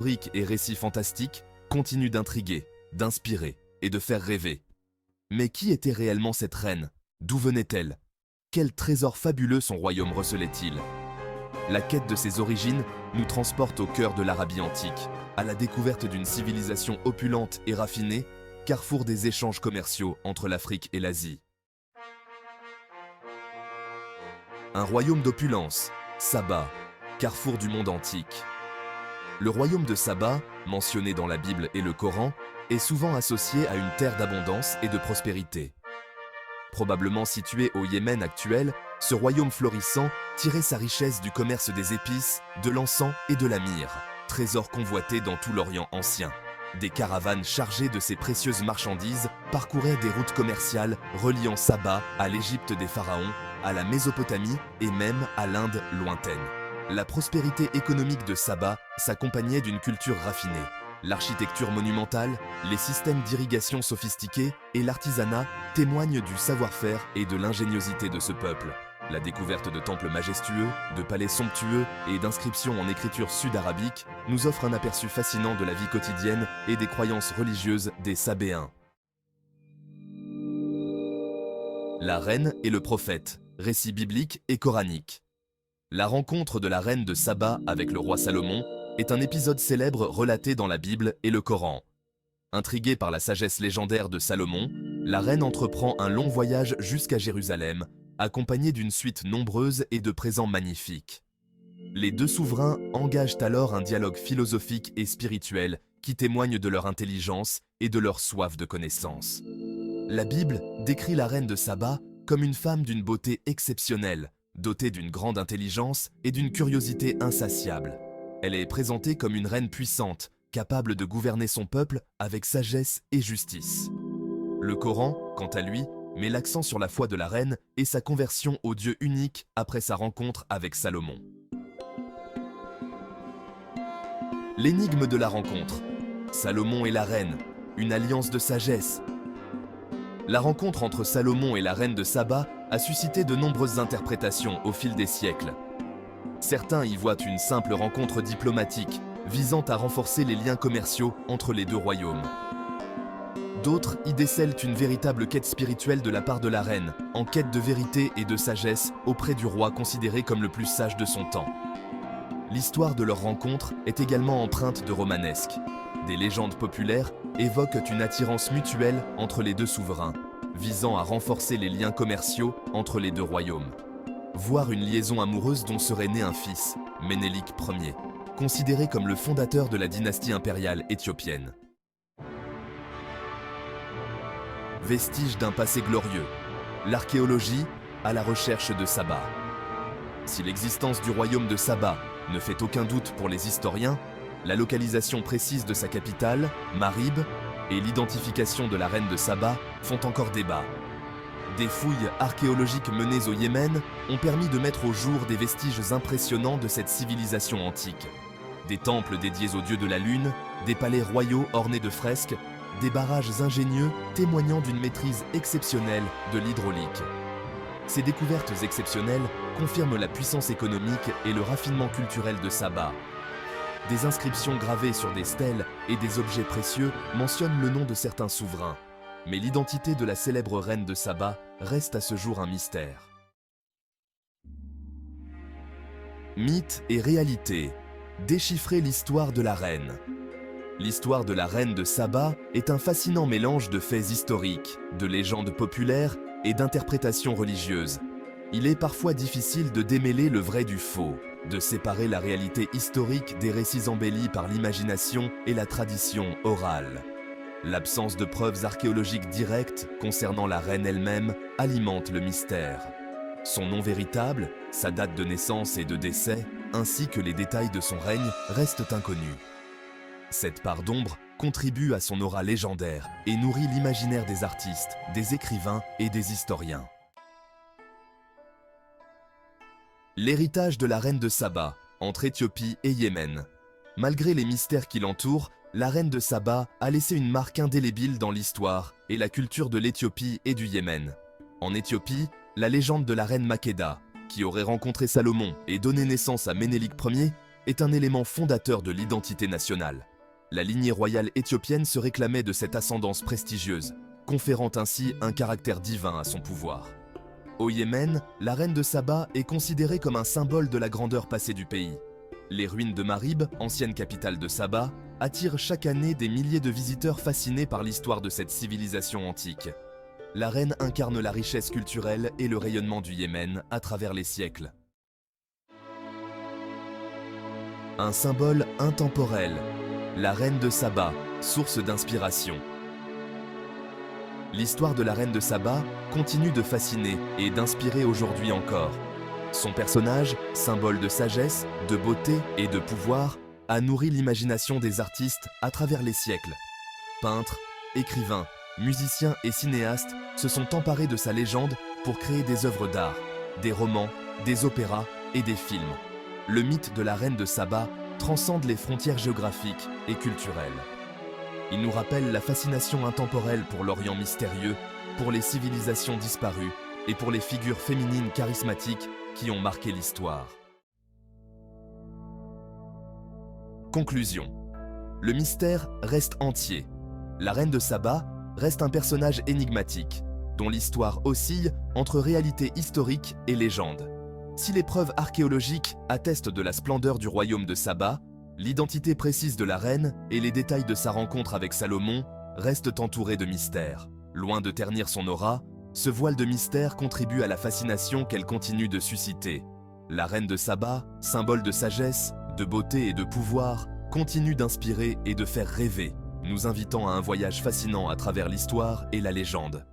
Historiques et récits fantastiques continuent d'intriguer, d'inspirer et de faire rêver. Mais qui était réellement cette reine? D'où venait-elle? Quel trésor fabuleux son royaume recelait-il? La quête de ses origines nous transporte au cœur de l'Arabie antique, à la découverte d'une civilisation opulente et raffinée, carrefour des échanges commerciaux entre l'Afrique et l'Asie. Un royaume d'opulence, Saba, carrefour du monde antique. Le royaume de Saba, mentionné dans la Bible et le Coran, est souvent associé à une terre d'abondance et de prospérité. Probablement situé au Yémen actuel, ce royaume florissant tirait sa richesse du commerce des épices, de l'encens et de la myrrhe, trésor convoité dans tout l'Orient ancien. Des caravanes chargées de ces précieuses marchandises parcouraient des routes commerciales reliant Saba à l'Égypte des pharaons, à la Mésopotamie et même à l'Inde lointaine. La prospérité économique de Saba s'accompagnait d'une culture raffinée. L'architecture monumentale, les systèmes d'irrigation sophistiqués et l'artisanat témoignent du savoir-faire et de l'ingéniosité de ce peuple. La découverte de temples majestueux, de palais somptueux et d'inscriptions en écriture sud-arabique nous offre un aperçu fascinant de la vie quotidienne et des croyances religieuses des Sabéens. La reine et le prophète, récit biblique et coranique. La rencontre de la reine de Saba avec le roi Salomon est un épisode célèbre relaté dans la Bible et le Coran. Intriguée par la sagesse légendaire de Salomon, la reine entreprend un long voyage jusqu'à Jérusalem, accompagnée d'une suite nombreuse et de présents magnifiques. Les deux souverains engagent alors un dialogue philosophique et spirituel qui témoigne de leur intelligence et de leur soif de connaissance. La Bible décrit la reine de Saba comme une femme d'une beauté exceptionnelle, dotée d'une grande intelligence et d'une curiosité insatiable. Elle est présentée comme une reine puissante, capable de gouverner son peuple avec sagesse et justice. Le Coran, quant à lui, met l'accent sur la foi de la reine et sa conversion au Dieu unique après sa rencontre avec Salomon. L'énigme de la rencontre. Salomon et la reine, une alliance de sagesse. La rencontre entre Salomon et la reine de Saba a suscité de nombreuses interprétations au fil des siècles. Certains y voient une simple rencontre diplomatique visant à renforcer les liens commerciaux entre les deux royaumes. D'autres y décèlent une véritable quête spirituelle de la part de la reine, en quête de vérité et de sagesse auprès du roi considéré comme le plus sage de son temps. L'histoire de leur rencontre est également empreinte de romanesque. Des légendes populaires évoquent une attirance mutuelle entre les deux souverains, visant à renforcer les liens commerciaux entre les deux royaumes. Voire une liaison amoureuse dont serait né un fils, Ménélik Ier, considéré comme le fondateur de la dynastie impériale éthiopienne. Vestiges d'un passé glorieux. L'archéologie à la recherche de Saba. Si l'existence du royaume de Saba ne fait aucun doute pour les historiens, la localisation précise de sa capitale, Marib, et l'identification de la reine de Saba font encore débat. Des fouilles archéologiques menées au Yémen ont permis de mettre au jour des vestiges impressionnants de cette civilisation antique. Des temples dédiés aux dieux de la lune, des palais royaux ornés de fresques, des barrages ingénieux témoignant d'une maîtrise exceptionnelle de l'hydraulique. Ces découvertes exceptionnelles confirment la puissance économique et le raffinement culturel de Saba. Des inscriptions gravées sur des stèles et des objets précieux mentionnent le nom de certains souverains. Mais l'identité de la célèbre reine de Saba reste à ce jour un mystère. Mythe et réalité. Déchiffrer l'histoire de la reine. L'histoire de la reine de Saba est un fascinant mélange de faits historiques, de légendes populaires et d'interprétations religieuses. Il est parfois difficile de démêler le vrai du faux, de séparer la réalité historique des récits embellis par l'imagination et la tradition orale. L'absence de preuves archéologiques directes concernant la reine elle-même alimente le mystère. Son nom véritable, sa date de naissance et de décès, ainsi que les détails de son règne restent inconnus. Cette part d'ombre contribue à son aura légendaire et nourrit l'imaginaire des artistes, des écrivains et des historiens. L'héritage de la reine de Saba, entre Éthiopie et Yémen. Malgré les mystères qui l'entourent, la reine de Saba a laissé une marque indélébile dans l'histoire et la culture de l'Éthiopie et du Yémen. En Éthiopie, la légende de la reine Makeda, qui aurait rencontré Salomon et donné naissance à Ménélik Ier, est un élément fondateur de l'identité nationale. La lignée royale éthiopienne se réclamait de cette ascendance prestigieuse, conférant ainsi un caractère divin à son pouvoir. Au Yémen, la reine de Saba est considérée comme un symbole de la grandeur passée du pays. Les ruines de Marib, ancienne capitale de Saba, attirent chaque année des milliers de visiteurs fascinés par l'histoire de cette civilisation antique. La reine incarne la richesse culturelle et le rayonnement du Yémen à travers les siècles. Un symbole intemporel, la reine de Saba, source d'inspiration. L'histoire de la reine de Saba continue de fasciner et d'inspirer aujourd'hui encore. Son personnage, symbole de sagesse, de beauté et de pouvoir, a nourri l'imagination des artistes à travers les siècles. Peintres, écrivains, musiciens et cinéastes se sont emparés de sa légende pour créer des œuvres d'art, des romans, des opéras et des films. Le mythe de la reine de Saba transcende les frontières géographiques et culturelles. Il nous rappelle la fascination intemporelle pour l'Orient mystérieux, pour les civilisations disparues et pour les figures féminines charismatiques qui ont marqué l'histoire. Conclusion. Le mystère reste entier. La reine de Saba reste un personnage énigmatique, dont l'histoire oscille entre réalité historique et légende. Si les preuves archéologiques attestent de la splendeur du royaume de Saba, l'identité précise de la reine et les détails de sa rencontre avec Salomon restent entourés de mystères. Loin de ternir son aura, ce voile de mystère contribue à la fascination qu'elle continue de susciter. La reine de Saba, symbole de sagesse, de beauté et de pouvoir, continue d'inspirer et de faire rêver, nous invitant à un voyage fascinant à travers l'histoire et la légende.